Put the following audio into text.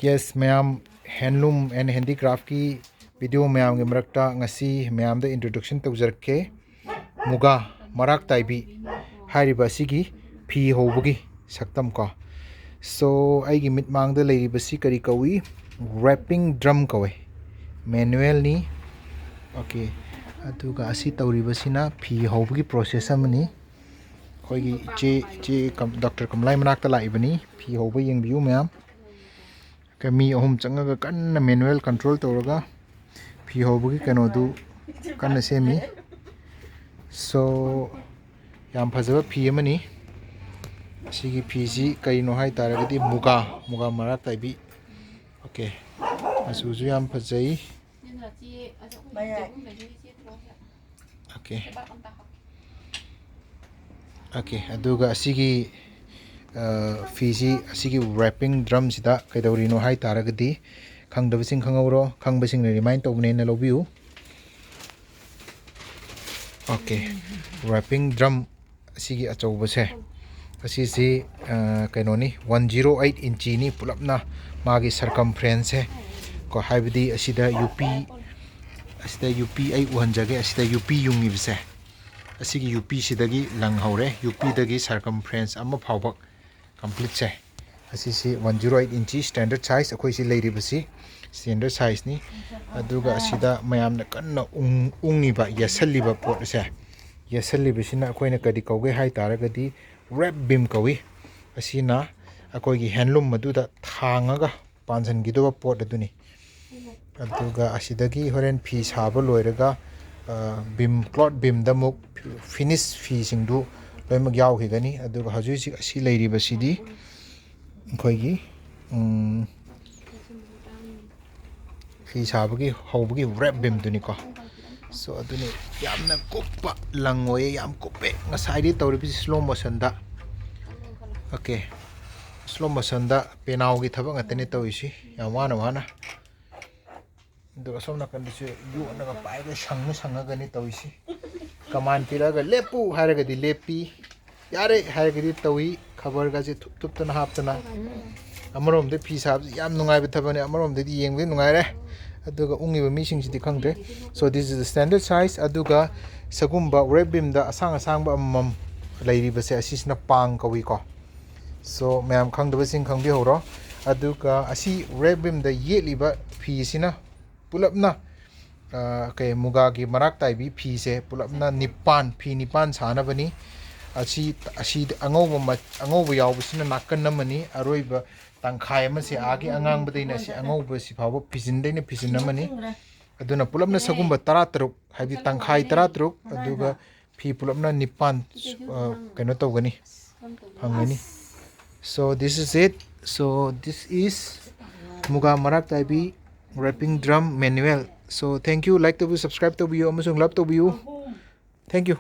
Yes, mayam handloom and handicraft ki video mayam ge marakta ngasi mayam da introduction tawjarke Muga Maraak Taibi hairiba sigi phi houbugi saktam ko. So ai gi mitmang da leiri basi kari kawi wrapping drum kawe manual ni. Okay, aduga asi tawri basina phi houbugi process amani khoi che Dr. Kamlai manak ta lai bani phi houba yengbiu mayam kami ahum changa kan manual control tawraga phi houbugi kano du kan semi. So yam phajaba phi amani sigi phi ji karino hai taragadi Muga Maraak Taibi. Okay, asuju yam phajai. Okay, okay, aduga asigi Fiji asigi wrapping drum sida kaidawrino hai taragadi khangdabasing khangawro khangbasing remind tawbne na lobiu. Okay, wrapping drum asigi achawbase asisi kainoni 108 inch ni pulapna magi circumference ko haibidi asida UP ai uhanjage asida UP yungibse asigi UP sidagi langhore UP dagi circumference amma phawbak complete se asisi 108 inch standard size akoi si leiri basi standard size ni aduga asida mayamna kanna ungiba yasalliba pot se yasalliba sina akoi na kadi kauge hai taragadi WRAPE BEAM kawi asina akoi gi handloom maduda thangaga pansan gidoba pot aduni aduga asidagi horen phi saba loiraga beam cloth beam da muk finish phi singdu loimak yaw higani aduga hajuisi asi leiri basidi khoi gi phi sabagi haubugi WRAPE BEAM duni ko. So aduni yamna koppa langoye yam koppe ngasai di tawri bisi slow motion da. Okay, slow motion da penau gi thabang atene tawisi yam wana do somna kandisu yu naga pai ga sanga gani tawisi command piraga lepu haraga di lepi yare haraga di tawi khabar ga je thup tana haptana amarom de phi sab yam nungai bithabane amarom de di yengbe nungai re aduga ungi ba mising sidi khangde. So this is the standard size aduga sagumba WRAPE BEAM da asang ba amam leiri base asisna pang kawi ko. So mayam khangdaba sing khangbi horo aduga asi WRAPE BEAM da yeliba phi sina pulapna ke Muga gi Maraak Taibi phi se pulapna nipan phi nipan sana bani asi angauba yawbasina nakan namani aroiba tangkhai ama se agi angang badaina si angauba si phawba phisindaina phisin amani aduna pulapna sagumba 13 habi tangkhai 13 aduga phi pulapna nipan kano tawgani hangani. So this is it. So this is Muga Maraak Taibi wrapping drum manual. So thank you, like to subscribe to you, amasung love to you. Thank you.